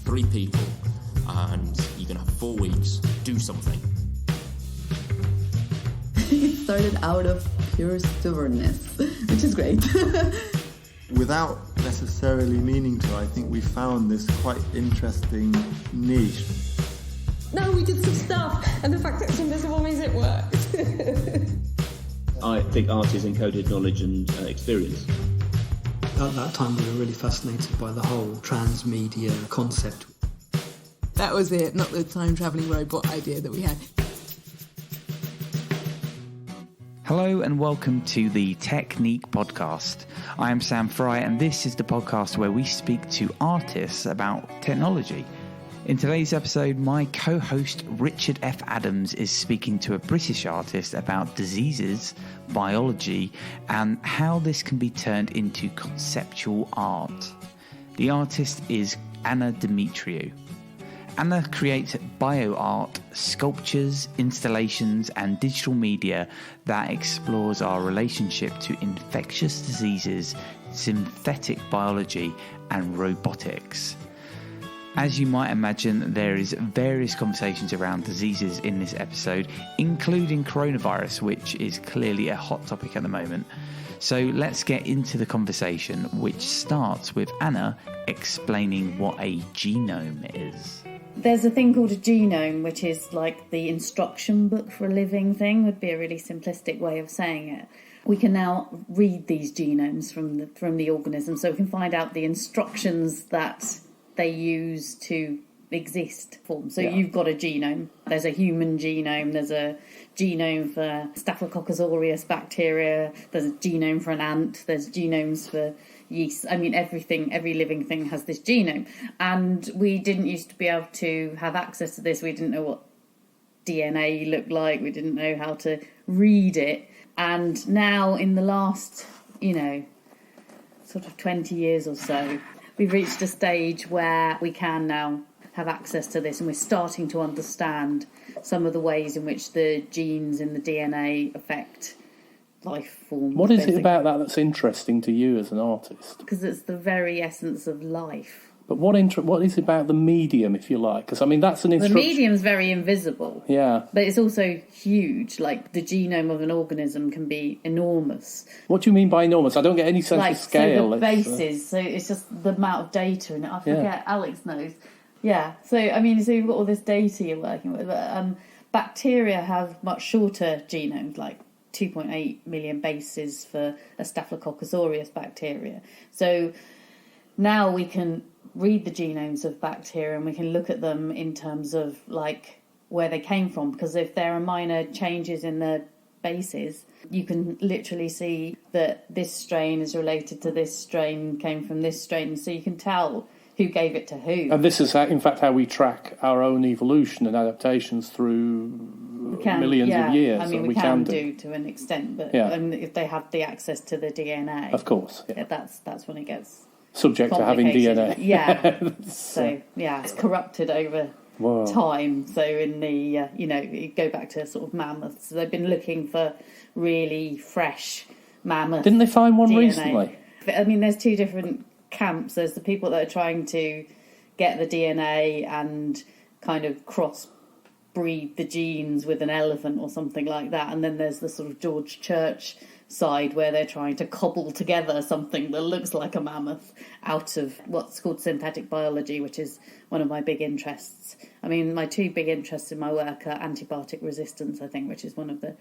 3 people, and you're going to have 4 weeks. Do something. It started out of pure stubbornness, which is great. Without necessarily meaning to, I think we found this quite interesting niche. No, we did some stuff, and the fact that it's invisible means it worked. I think art is encoded knowledge and experience. At that time, we were really fascinated by the whole transmedia concept. That was it, not the time-travelling robot idea that we had. Hello and welcome to the Technique Podcast. I am Sam Fry and this is the podcast where we speak to artists about technology. In today's episode, my co-host Richard F. Adams is speaking to a British artist about diseases, biology, and how this can be turned into conceptual art. The artist is Anna Dumitriu. Anna creates BioArt, sculptures, installations, and digital media that explores our relationship to infectious diseases, synthetic biology, and robotics. As you might imagine, there is various conversations around diseases in this episode, including coronavirus, which is clearly a hot topic at the moment. So let's get into the conversation, which starts with Anna explaining what a genome is. There's a thing called a genome, which is like the instruction book for a living thing, would be a really simplistic way of saying it. We can now read these genomes from the organism, so we can find out the instructions that they use to exist. So You've got a genome. There's a human genome, there's a genome for Staphylococcus aureus bacteria, there's a genome for an ant, there's genomes for yeast. I mean, every living thing has this genome. And we didn't used to be able to have access to this. We didn't know what DNA looked like. We didn't know how to read it. And now in the last, sort of 20 years or so, we've reached a stage where we can now have access to this, and we're starting to understand some of the ways in which the genes in the DNA affect life forms. What is it about that that's interesting to you as an artist? Because it's the very essence of life. But what is it about the medium, if you like? Because, I mean, that's an instruction. The medium's very invisible. Yeah. But it's also huge. Like, the genome of an organism can be enormous. What do you mean by enormous? I don't get any sense of scale. So the bases, so it's just the amount of data in it. I forget, Alex knows. Yeah, so, I mean, so you've got all this data you're working with. But, bacteria have much shorter genomes, like 2.8 million bases for a Staphylococcus aureus bacteria. So now we can read the genomes of bacteria and we can look at them in terms of like where they came from, because if there are minor changes in the bases, you can literally see that this strain is related to this strain, came from this strain, so you can tell who gave it to who. And this is, in fact, how we track our own evolution and adaptations through millions of years. I mean, we can do to an extent, but if they have the access to the DNA, of course, that's when it gets subject to having DNA. Yeah, so it's corrupted over time. So in the you go back to sort of mammoths. So they've been looking for really fresh mammoth. Didn't they find one DNA recently? I mean, there's two different camps. There's the people that are trying to get the DNA and kind of crossbreed the genes with an elephant or something like that, and then there's the sort of George Church side where they're trying to cobble together something that looks like a mammoth out of what's called synthetic biology, which is one of my big interests. I mean, my two big interests in my work are antibiotic resistance, I think, which is one of the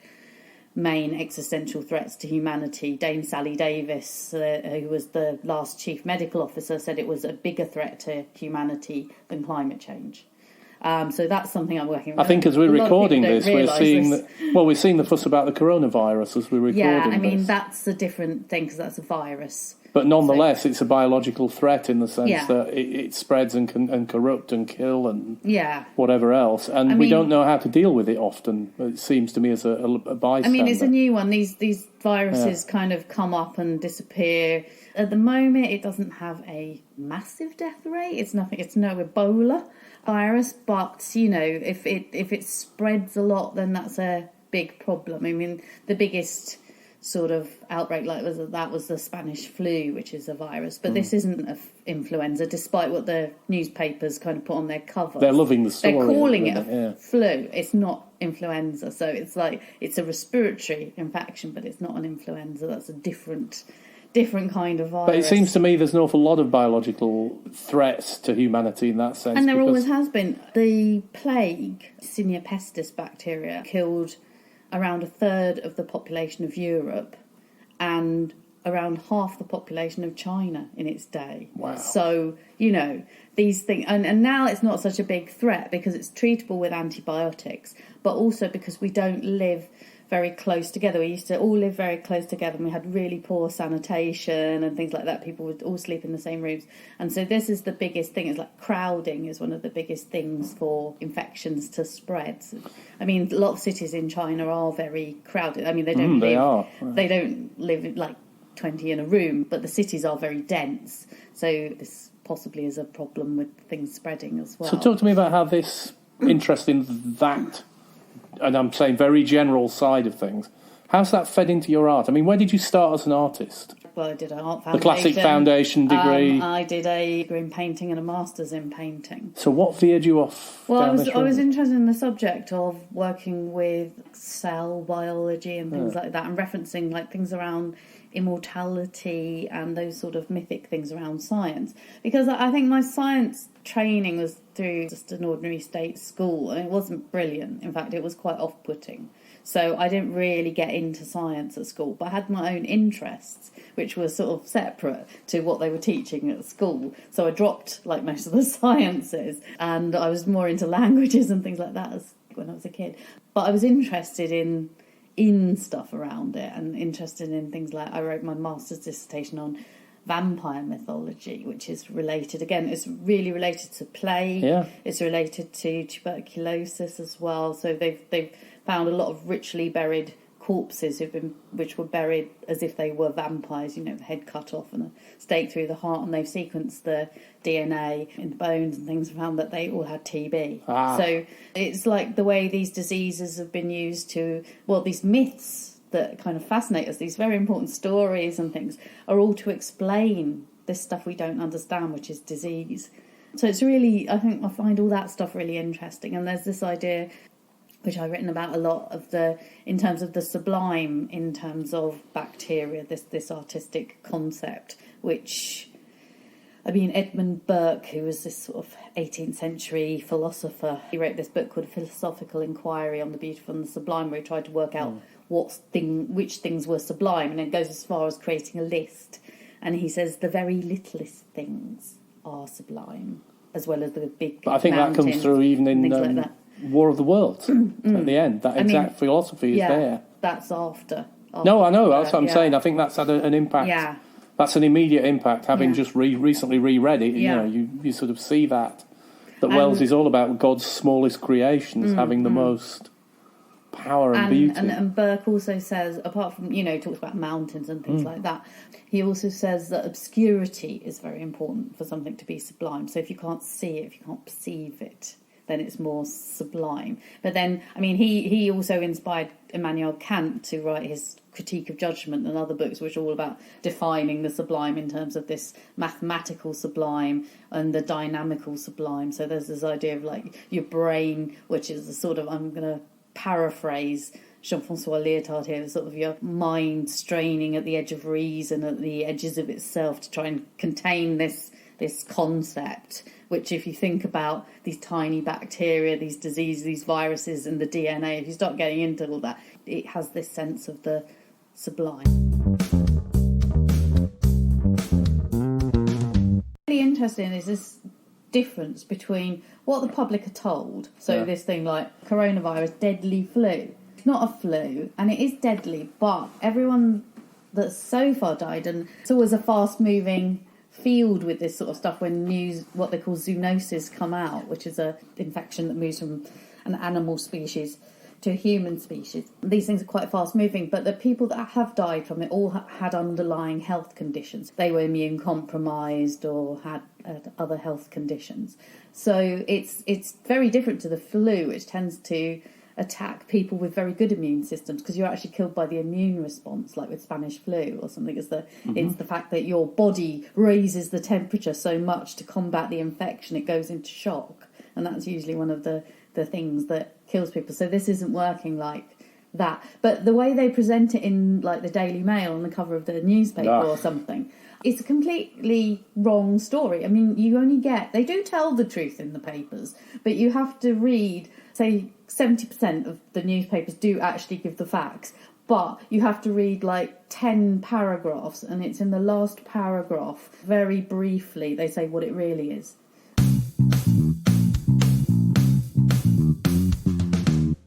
main existential threats to humanity. Dame Sally Davis, who was the last chief medical officer, said it was a bigger threat to humanity than climate change. So that's something I'm working with. I think as we're recording this, we're seeing the fuss about the coronavirus as we're recording this. Yeah, I mean, that's a different thing because that's a virus. But nonetheless, it's a biological threat in the sense that it spreads and can corrupt and kill and whatever else. And we don't know how to deal with it often, it seems to me, as a bystander. I mean, it's a new one. These viruses kind of come up and disappear. At the moment, it doesn't have a massive death rate. It's no Ebola virus, but, if it spreads a lot, then that's a big problem. I mean, the biggest sort of outbreak like that was the Spanish flu, which is a virus, but this isn't an influenza, despite what the newspapers kind of put on their covers. They're loving the story. They're calling it a flu. It's not influenza, so it's like it's a respiratory infection, but it's not an influenza. That's a different kind of virus. But it seems to me there's an awful lot of biological threats to humanity in that sense. And there always has been. The plague, Yersinia pestis bacteria, killed around a third of the population of Europe and around half the population of China in its day. Wow. So, these things... And now it's not such a big threat because it's treatable with antibiotics, but also because we don't live very close together. We used to all live very close together and we had really poor sanitation and things like that. People would all sleep in the same rooms. And so this is the biggest thing. It's like crowding is one of the biggest things for infections to spread. I mean, a lot of cities in China are very crowded. I mean, they don't they don't live like 20 in a room, but the cities are very dense. So this possibly is a problem with things spreading as well. So talk to me about how this interest in that, and I'm saying very general side of things, how's that fed into your art? I mean, where did you start as an artist? Well, I did an art foundation. The classic foundation degree. I did a degree in painting and a master's in painting. So what veered you off? Well, I was interested in the subject of working with cell biology and things like that, and referencing like things around immortality and those sort of mythic things around science. Because I think my science training was through just an ordinary state school, and it wasn't brilliant. In fact, it was quite off-putting. So I didn't really get into science at school, but I had my own interests, which were sort of separate to what they were teaching at school. So I dropped like most of the sciences, and I was more into languages and things like that when I was a kid. But I was interested in stuff around it, and interested in things like, I wrote my master's dissertation on vampire mythology, which is related, again, it's really related to plague. It's related to tuberculosis as well. So they've found a lot of richly buried corpses which were buried as if they were vampires, the head cut off and a stake through the heart, and they've sequenced the DNA in the bones and things, and found that they all had TB. So it's like the way these diseases have been used to, these myths that kind of fascinate us, these very important stories and things, are all to explain this stuff we don't understand, which is disease. So it's really, I think I find all that stuff really interesting. And there's this idea, which I've written about a lot, in terms of the sublime, in terms of bacteria, this artistic concept, which, I mean, Edmund Burke, who was this sort of 18th century philosopher, he wrote this book called Philosophical Inquiry on the Beautiful and the Sublime, where he tried to work out which things were sublime, and it goes as far as creating a list. And he says the very littlest things are sublime, as well as the big But I think that comes through even in like War of the Worlds at the end. That exact philosophy is there. That's after. No, I know. That's what I'm saying. I think that's had an impact. Yeah. That's an immediate impact. Having just recently reread it, you sort of see that Wells is all about God's smallest creations having the most power and beauty. And Burke also says, apart from, talks about mountains and things like that, he also says that obscurity is very important for something to be sublime. So if you can't see it, if you can't perceive it, then it's more sublime. But then, I mean, he also inspired Immanuel Kant to write his Critique of Judgment and other books, which are all about defining the sublime in terms of this mathematical sublime and the dynamical sublime. So there's this idea of like your brain, which is the sort of, I'm going to paraphrase Jean-Francois Lyotard here, sort of your mind straining at the edge of reason, at the edges of itself, to try and contain this concept, which, if you think about these tiny bacteria, these diseases, these viruses and the DNA, if you start getting into all that, it has this sense of the sublime. Really interesting is this difference between what the public are told. So this thing like coronavirus, deadly flu. It's not a flu, and it is deadly, but everyone that's so far died, and it's always a fast-moving field with this sort of stuff when what they call zoonoses come out, which is a infection that moves from an animal species to a human species. These things are quite fast moving, but the people that have died from it all had underlying health conditions. They were immune compromised or had other health conditions. So it's very different to the flu, which tends to attack people with very good immune systems, because you're actually killed by the immune response, like with Spanish flu or something. It's the fact that your body raises the temperature so much to combat the infection, it goes into shock, and that's usually one of the things that kills people. So this isn't working like that. But the way they present it in like the Daily Mail on the cover of the newspaper or something, it's a completely wrong story. I mean, they do tell the truth in the papers, but you have to read, say 70% of the newspapers do actually give the facts, but you have to read like 10 paragraphs, and it's in the last paragraph, very briefly, they say what it really is.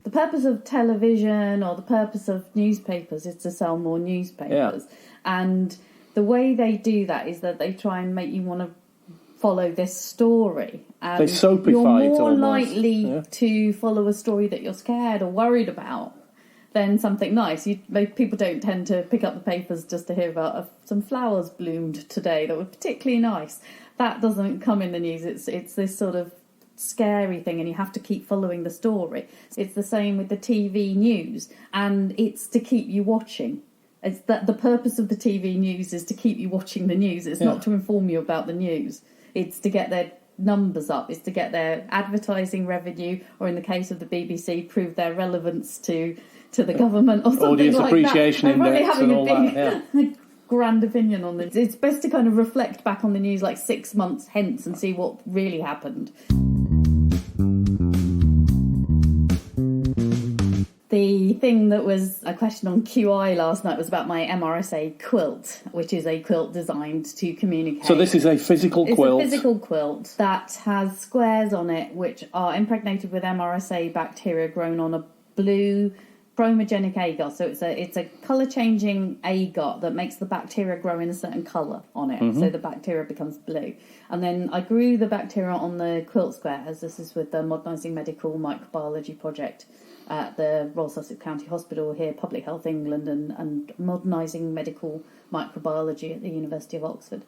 The purpose of television or the purpose of newspapers is to sell more newspapers. Yeah. And the way they do that is that they try and make you want to follow this story. And they soapify you're more it almost. likely to follow a story that you're scared or worried about than something nice. People don't tend to pick up the papers just to hear about some flowers bloomed today that were particularly nice. That doesn't come in the news. It's this sort of scary thing, and you have to keep following the story. It's the same with the TV news, and it's to keep you watching. It's that the purpose of the TV news is to keep you watching the news. It's not to inform you about the news. It's to get their numbers up. It's to get their advertising revenue, or in the case of the BBC, prove their relevance to the government or something Audience like appreciation that. index and all that. Yeah. Grand opinion on this. It's best to kind of reflect back on the news like 6 months hence and see what really happened. The thing that was a question on QI last night was about my MRSA quilt, which is a quilt designed to communicate. So this is a physical quilt? It's a physical quilt that has squares on it which are impregnated with MRSA bacteria grown on a blue chromogenic agar. So it's a colour-changing agar that makes the bacteria grow in a certain colour on it. Mm-hmm. So the bacteria becomes blue. And then I grew the bacteria on the quilt squares. This is with the Modernising Medical Microbiology Project at the Royal Sussex County Hospital here, Public Health England, and Modernising Medical Microbiology at the University of Oxford.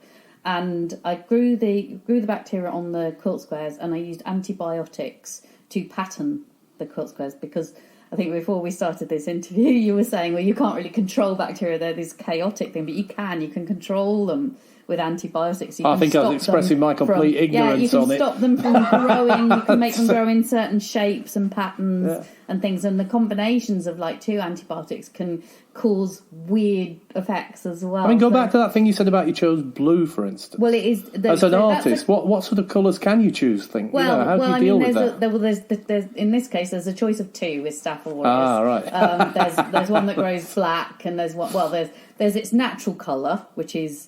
And I grew the bacteria on the quilt squares, and I used antibiotics to pattern the quilt squares, because I think before we started this interview you were saying, well, you can't really control bacteria, they're this chaotic thing, but you can control them with antibiotics. I think I was expressing my complete ignorance on it. You can stop them from growing, you can make them grow in certain shapes and patterns and things, and the combinations of like two antibiotics can cause weird effects as well. I mean, go back to that thing you said about you chose blue, for instance. Well, it is... As an artist, what sort of colours can you choose? How do you deal with that? There's in this case, there's a choice of two with Staph aureus. Ah, right. There's one that grows black, and there's its natural colour, which is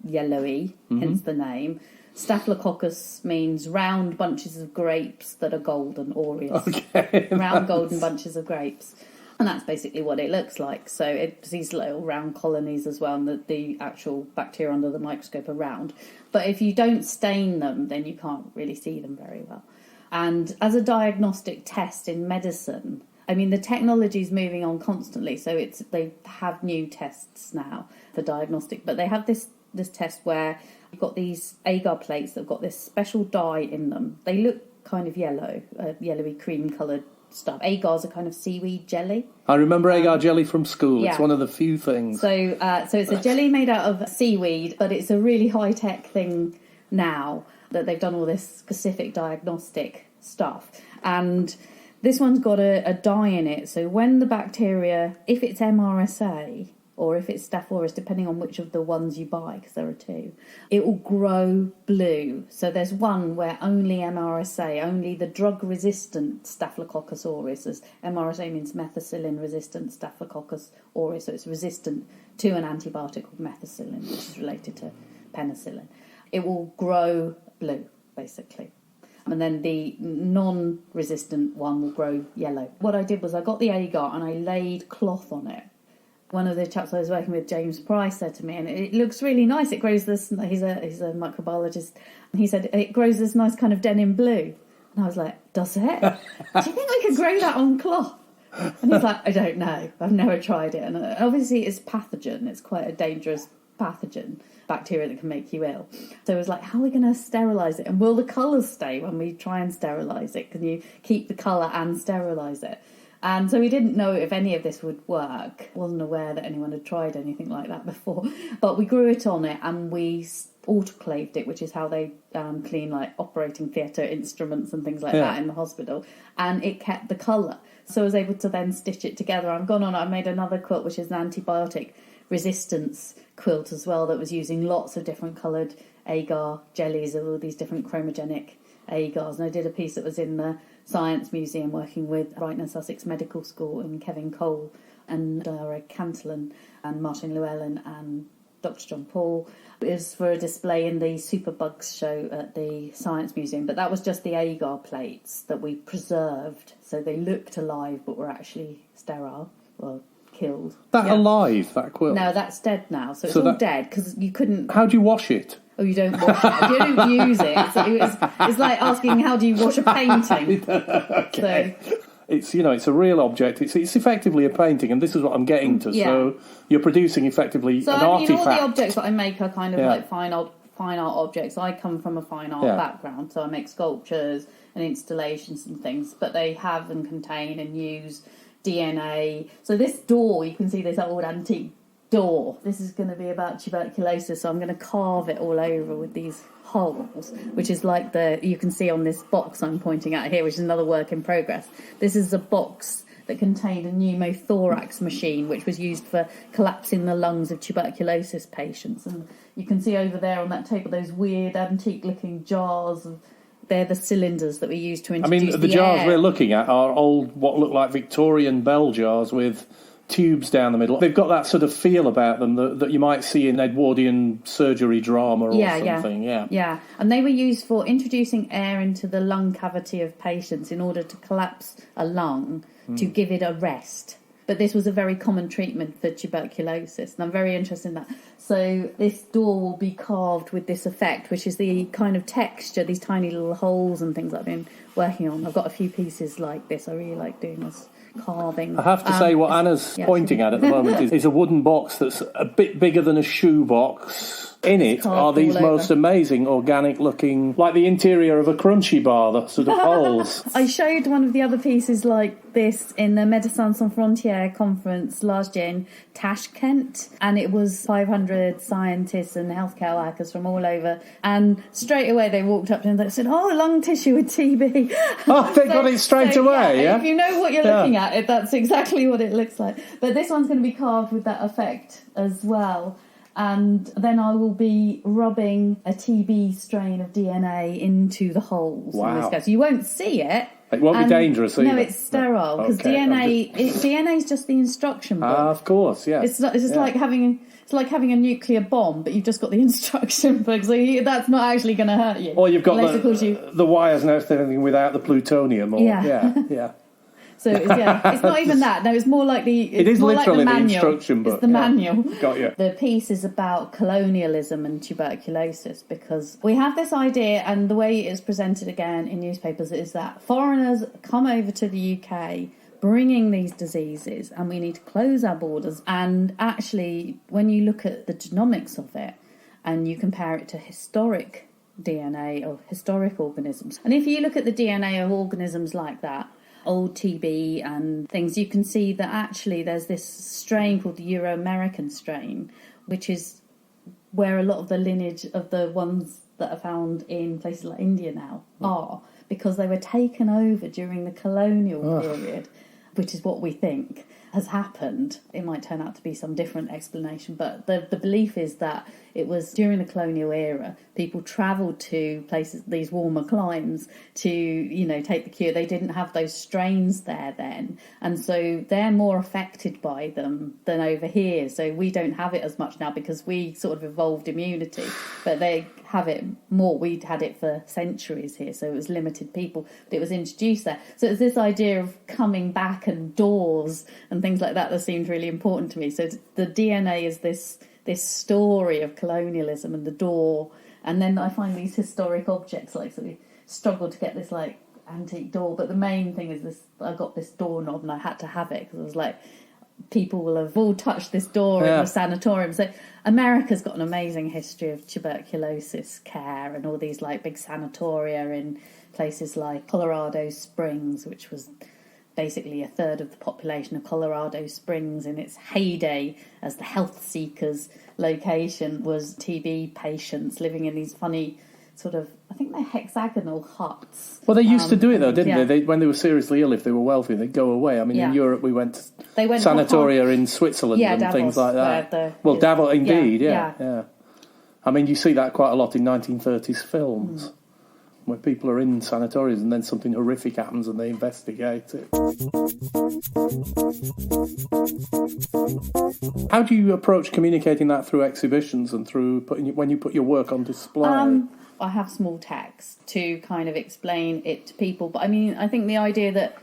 yellowy, hence the name. Staphylococcus means round bunches of grapes that are golden, aureus. Okay. Round golden bunches of grapes. And that's basically what it looks like. So it's these little round colonies as well, and the actual bacteria under the microscope are round. But if you don't stain them, then you can't really see them very well. And as a diagnostic test in medicine, I mean, the technology is moving on constantly, so they have new tests now for diagnostic, but they have this test where you've got these agar plates that have got this special dye in them. They look kind of yellow, yellowy cream coloured stuff. Agars are kind of seaweed jelly. I remember agar jelly from school. Yeah. It's one of the few things. So it's a jelly made out of seaweed, but it's a really high-tech thing now that they've done all this specific diagnostic stuff. And this one's got a dye in it, so when the bacteria, if it's MRSA or if it's Staph aureus, depending on which of the ones you buy, because there are two, it will grow blue. So there's one where only MRSA, only the drug-resistant Staphylococcus aureus, as MRSA means methicillin-resistant Staphylococcus aureus, so it's resistant to an antibiotic called methicillin, which is related to penicillin. It will grow blue, basically. And then the non-resistant one will grow yellow. What I did was I got the agar and I laid cloth on it. One of the chaps I was working with, James Price, said to me, and it looks really nice. It grows this. He's a microbiologist, and he said it grows this nice kind of denim blue. And I was like, does it? Do you think we could grow that on cloth? And he's like, I don't know. I've never tried it. And obviously, it's pathogen. It's quite a dangerous pathogen, bacteria that can make you ill. So it was like, how are we going to sterilise it? And will the colours stay when we try and sterilise it? Can you keep the colour and sterilise it? And so we didn't know if any of this would work. Wasn't aware that anyone had tried anything like that before. But we grew it on it and we autoclaved it, which is how they clean like operating theatre instruments and things like that in the hospital. And it kept the colour. So I was able to then stitch it together. I made another quilt, which is an antibiotic resistance quilt as well, that was using lots of different coloured agar jellies of all these different chromogenic agars. And I did a piece that was in the Science Museum working with Brighton and Sussex Medical School and Kevin Cole and Greg Cantillon and Martin Llewellyn and Dr. John Paul. It was for a display in the Superbugs show at the Science Museum, but that was just the agar plates that we preserved, so they looked alive but were actually sterile, well, killed. Alive, that quilt? No, that's dead now, so it's all dead, because you couldn't... How do you wash it? Oh, you don't wash it. You don't use it. So it's like asking, how do you wash a painting? Okay. So, it's a real object. It's effectively a painting, and this is what I'm getting to. Yeah. So you're producing effectively an artifact. All the objects that I make are kind of like fine art objects. I come from a fine art background, so I make sculptures and installations and things, but they have and contain and use DNA. So this door, you can see this old antique door. This is going to be about tuberculosis, so I'm going to carve it all over with these holes, which is like you can see on this box I'm pointing at here, which is another work in progress. This is a box that contained a pneumothorax machine, which was used for collapsing the lungs of tuberculosis patients. And you can see over there on that table those weird antique looking jars of... They're the cylinders that we use to introduce the jars we're looking at are old, what look like Victorian bell jars with tubes down the middle. They've got that sort of feel about them that you might see in Edwardian surgery drama or something. Yeah. And they were used for introducing air into the lung cavity of patients in order to collapse a lung to give it a rest. But this was a very common treatment for tuberculosis, and I'm very interested in that. So this door will be carved with this effect, which is the kind of texture, these tiny little holes and things I've been working on. I've got a few pieces like this. I really like doing this carving. I have to say what Anna's pointing at the moment is a wooden box that's a bit bigger than a shoebox. In it are these most amazing organic-looking, like the interior of a crunchy bar, the sort of holes. I showed one of the other pieces like this in the Médecins Sans Frontières conference last year in Tashkent, and it was 500 scientists and healthcare workers from all over, and straight away they walked up to me and said, "Oh, lung tissue with TB." Oh, they got it straight away, yeah? If you know what you're looking at, that's exactly what it looks like. But this one's going to be carved with that effect as well. And then I will be rubbing a TB strain of DNA into the holes. Wow. So you won't see it. It won't be dangerous either. No, it's sterile, because DNA is just the instruction book. Of course, yeah. It's just like having a nuclear bomb, but you've just got the instruction book, so that's not actually going to hurt you. Or you've got the wires and everything without the plutonium. Yeah. So it's not even that. No, it's more like it is literally the instruction book. It's the manual. Got you. The piece is about colonialism and tuberculosis, because we have this idea, and the way it is presented again in newspapers is that foreigners come over to the UK bringing these diseases, and we need to close our borders. And actually, when you look at the genomics of it and you compare it to historic DNA or historic organisms, and if you look at the DNA of organisms like that, old TB and things, you can see that actually there's this strain called the Euro-American strain, which is where a lot of the lineage of the ones that are found in places like India now are, because they were taken over during the colonial period, which is what we think has happened. It might turn out to be some different explanation, but the belief is that it was during the colonial era, people travelled to places, these warmer climes, to, take the cure. They didn't have those strains there then, and so they're more affected by them than over here. So we don't have it as much now because we sort of evolved immunity, but they have it more. We'd had it for centuries here, so it was limited people, but it was introduced there. So it's this idea of coming back and doors and things like that seemed really important to me. So the DNA is this story of colonialism and the door, and then I find these historic objects, like, so we struggled to get this like antique door, but the main thing is this: I got this doorknob and I had to have it because I was like, people will have all touched this door in the sanatorium. So America's got an amazing history of tuberculosis care and all these like big sanatoria in places like Colorado Springs, which was basically a third of the population of Colorado Springs in its heyday as the health seekers location was TB patients living in these funny sort of, I think they're hexagonal huts. Well, they used to do it though, didn't yeah. they? When they were seriously ill, if they were wealthy, they'd go away. I mean, in Europe, we went to sanatoria in Switzerland and Davos, things like that. Davos, indeed, yeah. I mean, you see that quite a lot in 1930s films, where people are in sanatoriums and then something horrific happens and they investigate it. How do you approach communicating that through exhibitions and through when you put your work on display? I have small text to kind of explain it to people. But I mean, I think the idea that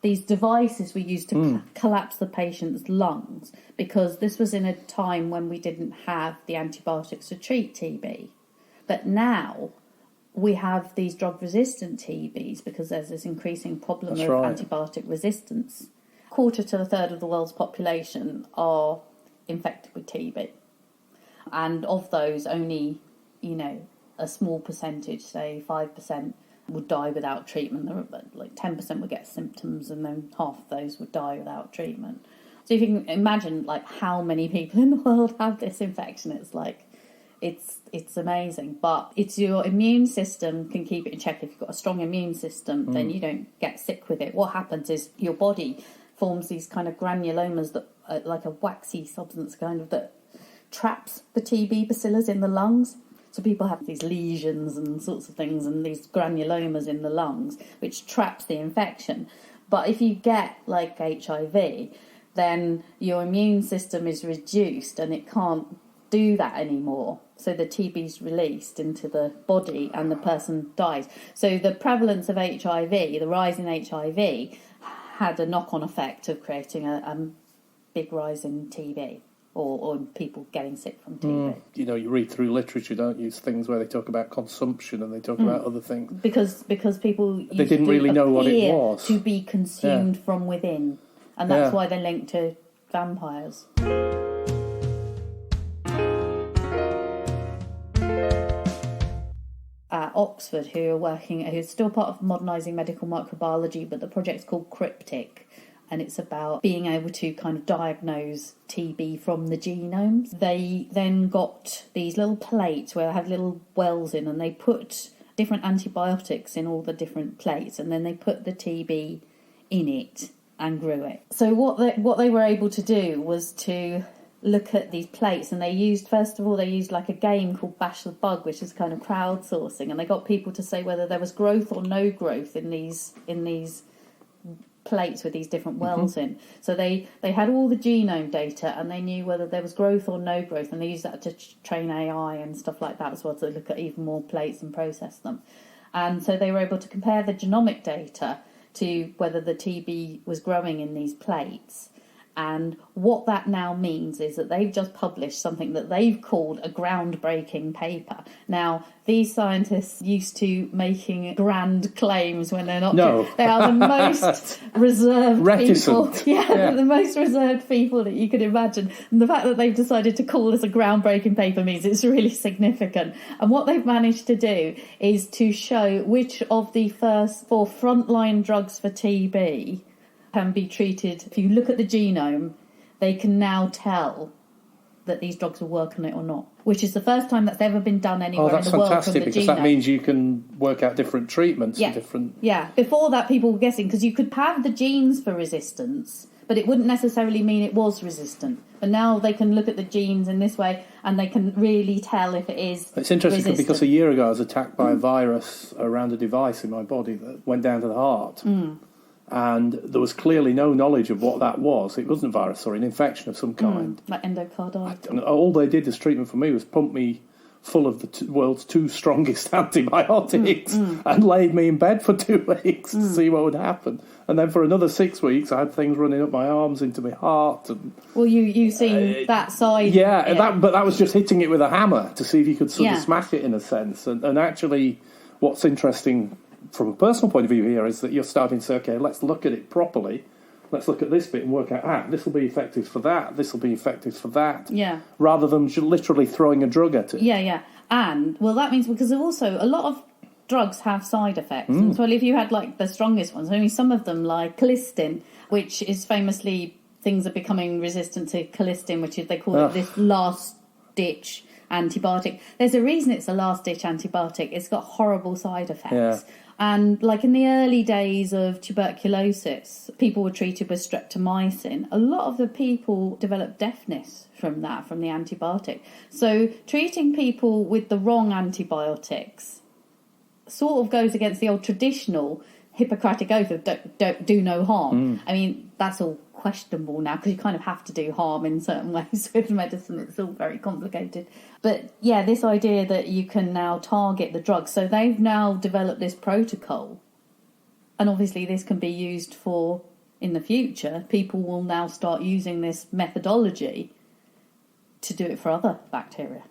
these devices were used to collapse the patient's lungs, because this was in a time when we didn't have the antibiotics to treat TB. But now we have these drug-resistant TBs because there's this increasing problem of antibiotic resistance. Quarter to a third of the world's population are infected with TB. And of those, only, a small percentage, say 5%, would die without treatment. Like 10% would get symptoms, and then half of those would die without treatment. So if you can imagine, like, how many people in the world have this infection, it's like, it's amazing. But it's your immune system can keep it in check. If you've got a strong immune system, then you don't get sick with it. What happens is your body forms these kind of granulomas that are like a waxy substance kind of that traps the TB bacillus in the lungs. So people have these lesions and sorts of things and these granulomas in the lungs, which traps the infection. But if you get like HIV, then your immune system is reduced and it can't do that anymore. So the TB is released into the body and the person dies. So the prevalence of HIV, the rise in HIV, had a knock-on effect of creating a big rise in TB. Or people getting sick from TB. You read through literature, don't you? Things where they talk about consumption and they talk about other things. Because people they didn't really know what it was. To be consumed from within. And that's why they're linked to vampires. At Oxford, who's still part of modernising medical microbiology, but the project's called Cryptic. And it's about being able to kind of diagnose TB from the genomes. They then got these little plates where they had little wells in, and they put different antibiotics in all the different plates, and then they put the TB in it and grew it. So what they were able to do was to look at these plates, and they used like a game called Bash the Bug, which is kind of crowdsourcing, and they got people to say whether there was growth or no growth in these plates with these different wells in. So they had all the genome data, and they knew whether there was growth or no growth, and they used that to train AI and stuff like that as well, to look at even more plates and process them. And so they were able to compare the genomic data to whether the TB was growing in these plates. And what that now means is that they've just published something that they've called a groundbreaking paper. Now, these scientists used to making grand claims when they're not. No. They are the most reserved Reticent. people. Yeah, the most reserved people that you could imagine. And the fact that they've decided to call this a groundbreaking paper means it's really significant. And what they've managed to do is to show which of the first 4 frontline drugs for TB can be treated. If you look at the genome, they can now tell that these drugs will work on it or not, which is the first time that's ever been done anywhere in the world from the genome. That's fantastic, because that means you can work out different treatments for different... Yeah, before that people were guessing, because you could have the genes for resistance, but it wouldn't necessarily mean it was resistant. But now they can look at the genes in this way, and they can really tell if it is It's interesting resistant. because a year ago I was attacked by a virus around a device in my body that went down to the heart. And there was clearly no knowledge of what that was. It wasn't a virus or an infection of some kind. Like endocarditis. All they did as treatment for me was pump me full of the world's 2 strongest antibiotics and laid me in bed for 2 weeks to see what would happen. And then for another 6 weeks, I had things running up my arms into my heart. And, well, you've seen that side. Yeah, but that was just hitting it with a hammer to see if you could sort of smash it in a sense. And actually, what's interesting from a personal point of view here is that you're starting to say, okay, let's look at it properly. Let's look at this bit and work out, this will be effective for that, this will be effective for that. Yeah. Rather than literally throwing a drug at it. Yeah. And, well, that means because also a lot of drugs have side effects. And so if you had like the strongest ones, only some of them like colistin, which is famously things are becoming resistant to colistin, which is they call it this last ditch antibiotic. There's a reason it's a last ditch antibiotic. It's got horrible side effects. Yeah. And like in the early days of tuberculosis, people were treated with streptomycin. A lot of the people developed deafness from that, from the antibiotic. So treating people with the wrong antibiotics sort of goes against the old traditional Hippocratic oath of don't do no harm. I mean, that's all questionable now because you kind of have to do harm in certain ways with medicine. It's all very complicated. But yeah, this idea that you can now target the drugs. So they've now developed this protocol. And obviously this can be used for, in the future, people will now start using this methodology to do it for other bacteria.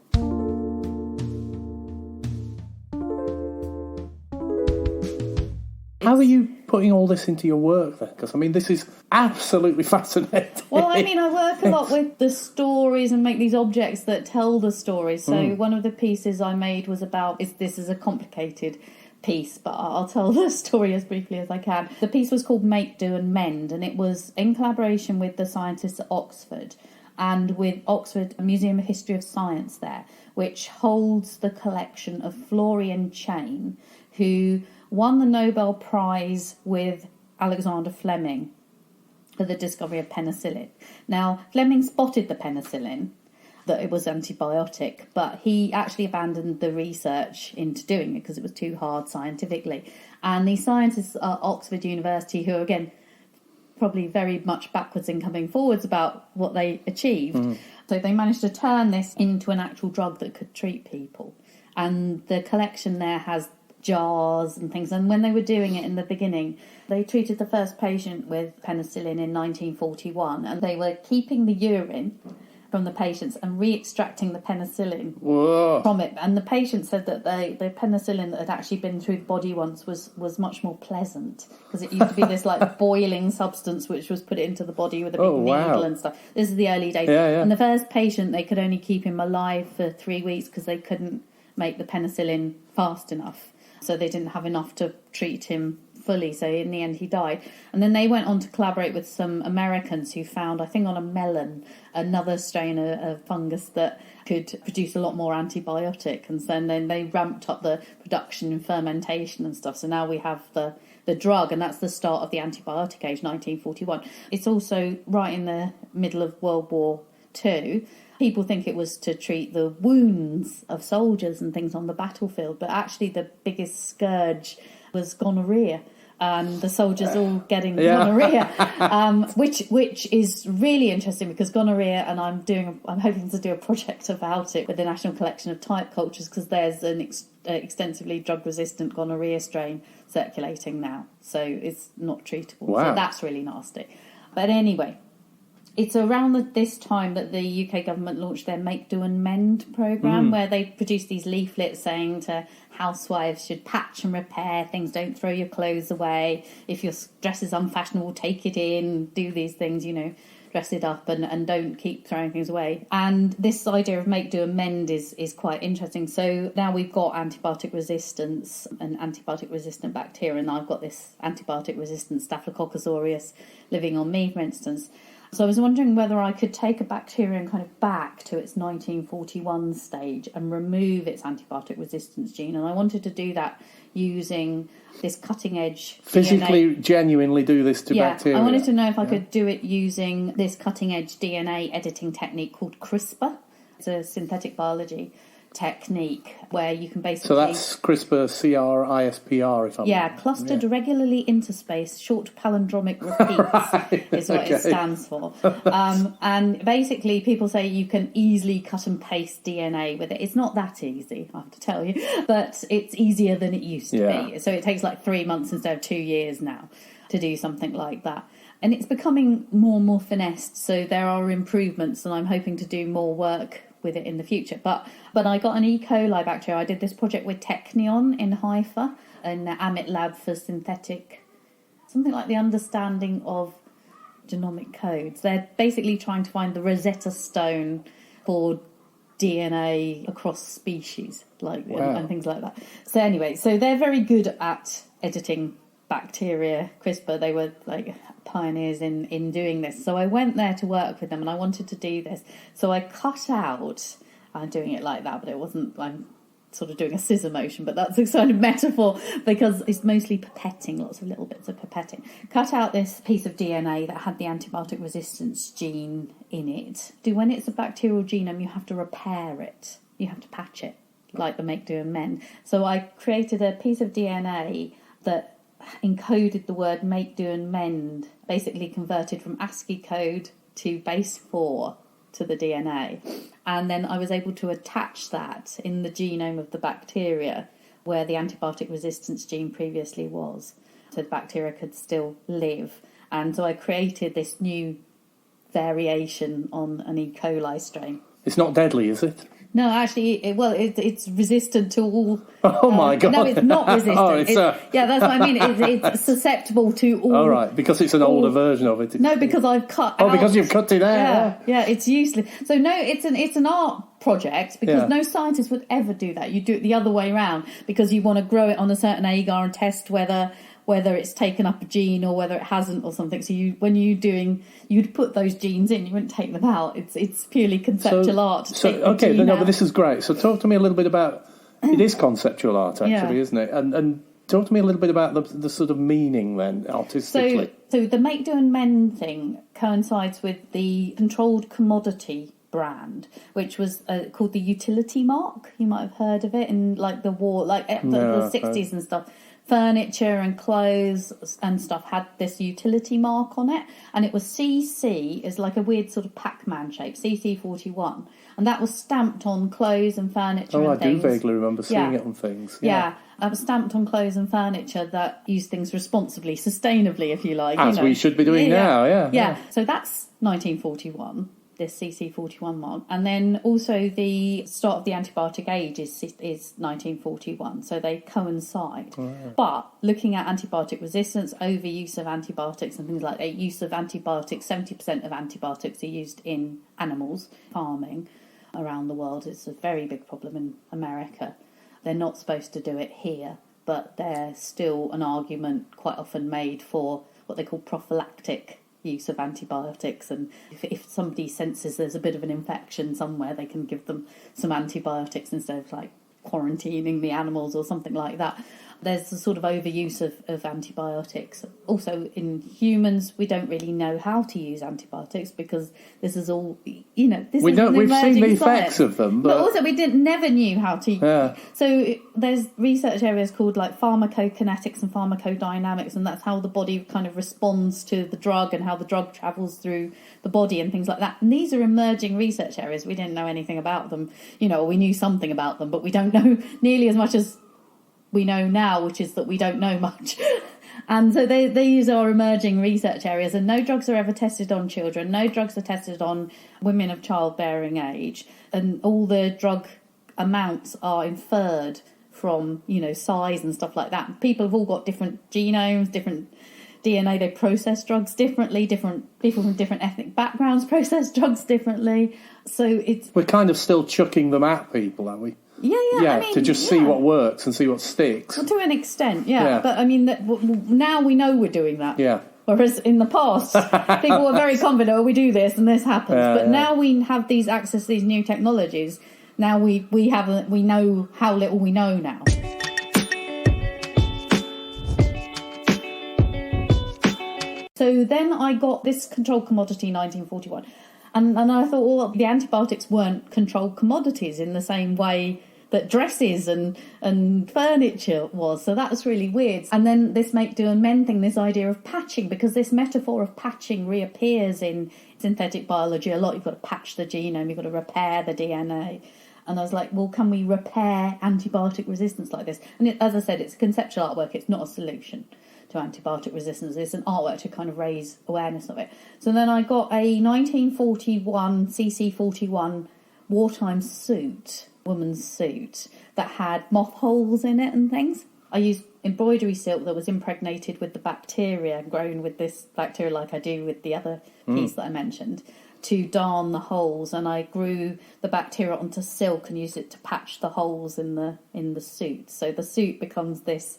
How are you putting all this into your work then? Because, I mean, this is absolutely fascinating. Well, I mean, I work a lot with the stories and make these objects that tell the stories. So one of the pieces I made was about, this is a complicated piece, but I'll tell the story as briefly as I can. The piece was called Make, Do and Mend, and it was in collaboration with the scientists at Oxford and with Oxford Museum of History of Science there, which holds the collection of Florian Chain, who won the Nobel Prize with Alexander Fleming for the discovery of penicillin. Now, Fleming spotted the penicillin, that it was antibiotic, but he actually abandoned the research into doing it because it was too hard scientifically. And the scientists at Oxford University, who are, again, probably very much backwards in coming forwards about what they achieved, so they managed to turn this into an actual drug that could treat people. And the collection there has jars and things, and when they were doing it in the beginning, they treated the first patient with penicillin in 1941, and they were keeping the urine from the patients and re-extracting the penicillin from it. And the patient said that the penicillin that had actually been through the body once was much more pleasant, because it used to be this like boiling substance which was put into the body with a big needle and stuff. This is the early days. And the first patient, they could only keep him alive for 3 weeks because they couldn't make the penicillin fast enough. So they didn't have enough to treat him fully. So in the end, he died. And then they went on to collaborate with some Americans who found, I think on a melon, another strain of fungus that could produce a lot more antibiotic. And so then they ramped up the production and fermentation and stuff. So now we have the drug, and that's the start of the antibiotic age, 1941. It's also right in the middle of World War II. People think it was to treat the wounds of soldiers and things on the battlefield, but actually the biggest scourge was gonorrhea. The soldiers all getting gonorrhea, which is really interesting because gonorrhea, and I'm hoping to do a project about it with the National Collection of Type Cultures, because there's an extensively drug-resistant gonorrhea strain circulating now, so it's not treatable. So that's really nasty. But anyway, it's around this time that the UK government launched their Make, Do and Mend programme, where they produced these leaflets saying to housewives should patch and repair things, don't throw your clothes away. If your dress is unfashionable, take it in, do these things, dress it up and don't keep throwing things away. And this idea of Make, Do and Mend is quite interesting. So now we've got antibiotic resistance and antibiotic resistant bacteria, and I've got this antibiotic resistant Staphylococcus aureus living on me, for instance. So I was wondering whether I could take a bacterium kind of back to its 1941 stage and remove its antibiotic resistance gene. And I wanted to do that using this cutting-edge physically, DNA. Genuinely do this to bacteria. I wanted to know if I could do it using this cutting-edge DNA editing technique called CRISPR. It's a synthetic biology technique where you can basically... So that's CRISPR, if I'm clustered regularly interspaced short palindromic repeats is what it stands for. And basically people say you can easily cut and paste DNA with it. It's not that easy, I have to tell you, but it's easier than it used to be. So it takes like 3 months instead of 2 years now to do something like that. And it's becoming more and more finessed, so there are improvements, and I'm hoping to do more work with it in the future. But I got an E. coli bacteria. I did this project with Technion in Haifa, in the Amit lab for synthetic, something like the understanding of genomic codes. They're basically trying to find the Rosetta Stone for DNA across species, and things like that. So anyway, so they're very good at editing bacteria. CRISPR, they were like pioneers in doing this. So I went there to work with them, and I wanted to do this. So I cut out, I'm doing it like that, but it wasn't, I'm sort of doing a scissor motion, but that's a kind of metaphor because it's mostly pipetting, lots of little bits of pipetting. Cut out this piece of DNA that had the antibiotic resistance gene in it. When it's a bacterial genome, you have to repair it. You have to patch it, like the make, do and mend. So I created a piece of DNA that encoded the word make, do and mend, basically converted from ASCII code to base 4 to the DNA, and then I was able to attach that in the genome of the bacteria where the antibiotic resistance gene previously was, so the bacteria could still live. And so I created this new variation on an E. coli strain. It's not deadly, is it? No, actually, it's resistant to all... Oh, my God. No, it's not resistant. Yeah, that's what I mean. It's susceptible to all... Oh, right, because it's an older version of it. No, because I've cut out... because you've cut it out. Yeah, it's useless. So, no, it's an art project because no scientist would ever do that. You do it the other way around because you want to grow it on a certain agar and test whether it's taken up a gene or whether it hasn't or something. So you'd put those genes in, you wouldn't take them out. It's purely conceptual art. But this is great. So talk to me a little bit about, it is conceptual art actually, isn't it? And talk to me a little bit about the sort of meaning then, artistically. So the make, do and mend thing coincides with the controlled commodity brand, which was called the utility mark. You might have heard of it in like the war, like the 60s and stuff. Furniture and clothes and stuff had this utility mark on it, and it was CC, is like a weird sort of Pac-Man shape, CC41, and that was stamped on clothes and furniture and things. I do vaguely remember seeing it on things. Yeah, that was stamped on clothes and furniture that use things responsibly, sustainably, if you like. As we should be doing now, Yeah, so that's 1941. This CC41 mark, and then also the start of the antibiotic age is 1941, so they coincide. But looking at antibiotic resistance, overuse of antibiotics and things like that, use of antibiotics, 70% of antibiotics are used in animals farming around the world. It's a very big problem in America. They're not supposed to do it here, but there's still an argument quite often made for what they call prophylactic use of antibiotics, and if somebody senses there's a bit of an infection somewhere, they can give them some antibiotics instead of like quarantining the animals or something like that. There's a sort of overuse of antibiotics. Also in humans, we don't really know how to use antibiotics because this is all, this we've seen the effects of them, but also we never knew how to. Yeah. So there's research areas called like pharmacokinetics and pharmacodynamics, and that's how the body kind of responds to the drug and how the drug travels through the body and things like that. And these are emerging research areas. We didn't know anything about them. We knew something about them, but we don't know nearly as much as we know now, which is that we don't know much. And so these are emerging research areas, and no drugs are ever tested on children, no drugs are tested on women of childbearing age, and all the drug amounts are inferred from size and stuff like that. People have all got different genomes, different DNA, they process drugs differently, different people from different ethnic backgrounds process drugs differently. So we're kind of still chucking them at people, aren't we? Yeah, to just see what works and see what sticks. Well, to an extent, but I mean, now we know we're doing that. Yeah. Whereas in the past, people were very confident, we do this and this happens. But now we have these access to these new technologies. Now we know how little we know now. So then I got this controlled commodity 1941. And I thought, well, the antibiotics weren't controlled commodities in the same way that dresses and furniture was. So that was really weird. And then this make, do and mend thing, this idea of patching, because this metaphor of patching reappears in synthetic biology a lot. You've got to patch the genome, you've got to repair the DNA. And I was like, well, can we repair antibiotic resistance like this? And as I said, it's conceptual artwork, it's not a solution to antibiotic resistance. It's an artwork to kind of raise awareness of it. So then I got a 1941 CC41 wartime suit, woman's suit, that had moth holes in it and things. I used embroidery silk that was impregnated with the bacteria, grown with this bacteria like I do with the other piece that I mentioned. to darn the holes, and I grew the bacteria onto silk and used it to patch the holes in the suit. So the suit becomes this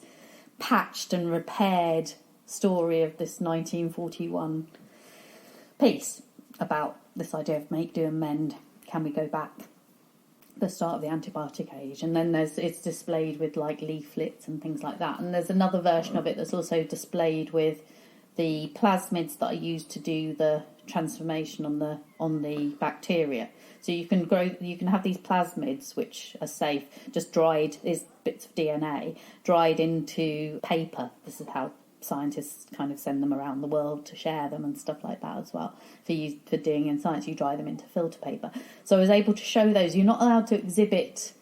patched and repaired story of this 1941 piece about this idea of make, do and mend. Can we go back? The start of the antibiotic age, and then it's displayed with like leaflets and things like that. And there's another version of it that's also displayed with the plasmids that are used to do the transformation on the bacteria. So you can have these plasmids which are safe, just dried, is bits of DNA dried into paper. This is how scientists kind of send them around the world to share them and stuff like that as well. For doing in science, you dry them into filter paper. So I was able to show those. You're not allowed to exhibit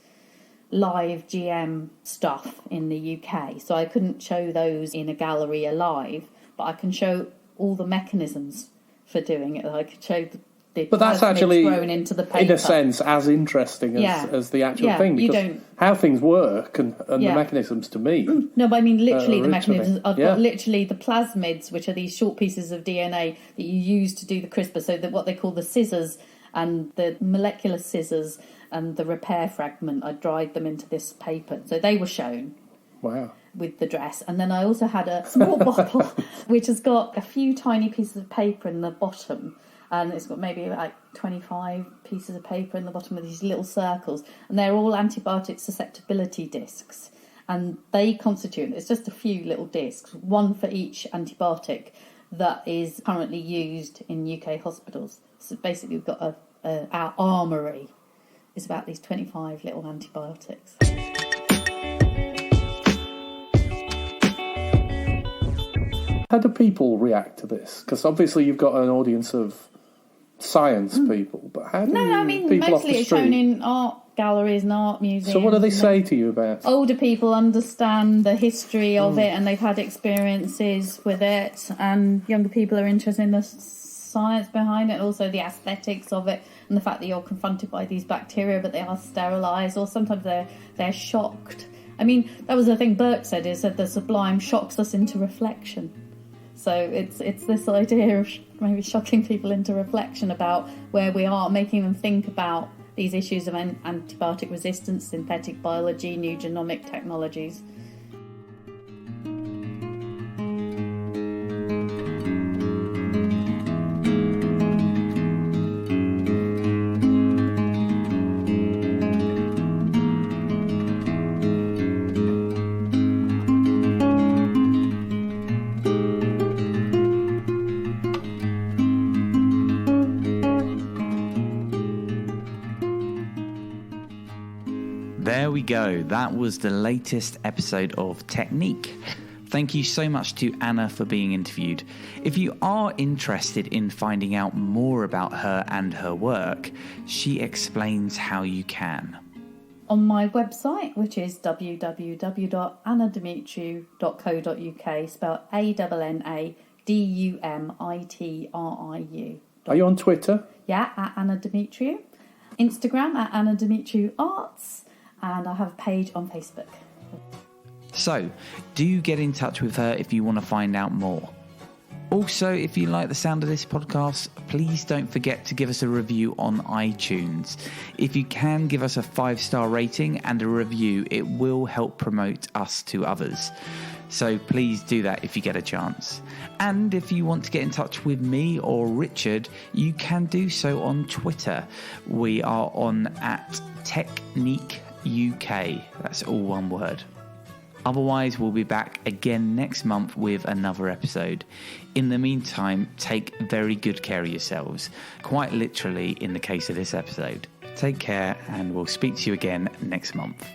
live GM stuff in the UK, so I couldn't show those in a gallery alive, but I can show all the mechanisms for doing it. I could show the but that's actually, grown into the paper, in a sense, as interesting as the actual thing, because how things work and the mechanisms to me. No, but I mean literally the mechanisms. I've got literally the plasmids, which are these short pieces of DNA that you use to do the CRISPR, so that what they call the scissors and the molecular scissors and the repair fragment, I dried them into this paper. So they were shown. Wow. With the dress. And then I also had a small bottle which has got a few tiny pieces of paper in the bottom, and it's got maybe like 25 pieces of paper in the bottom with these little circles, and they're all antibiotic susceptibility discs, and they constitute, it's just a few little discs, one for each antibiotic that is currently used in UK hospitals. So basically we've got our armoury is about these 25 little antibiotics. How do people react to this? Because obviously you've got an audience of science people, but how do people off the it's shown in art galleries and art museums. So what do they say to you about it? Older people understand the history of it and they've had experiences with it, and younger people are interested in the science behind it, also the aesthetics of it, and the fact that you're confronted by these bacteria but they are sterilised, or sometimes they're shocked. I mean, that was the thing Burke said, is that the sublime shocks us into reflection. So it's this idea of maybe shocking people into reflection about where we are, making them think about these issues of antibiotic resistance, synthetic biology, new genomic technologies. There we go. That was the latest episode of Technique. Thank you so much to Anna for being interviewed. If you are interested in finding out more about her and her work, she explains how you can. On my website, which is www.annadumitriu.co.uk, spelled ANNADUMITRIU. Are you on Twitter? Yeah, at Anna Dumitriu. Instagram at Anna Dumitriu Arts. And I have a page on Facebook. So, do get in touch with her if you want to find out more. Also, if you like the sound of this podcast, please don't forget to give us a review on iTunes. If you can give us a 5-star rating and a review, it will help promote us to others. So please do that if you get a chance. And if you want to get in touch with me or Richard, you can do so on Twitter. We are on @Technique UK. That's all one word. Otherwise, we'll be back again next month with another episode. In the meantime, take very good care of yourselves, quite literally in the case of this episode. Take care, and we'll speak to you again next month.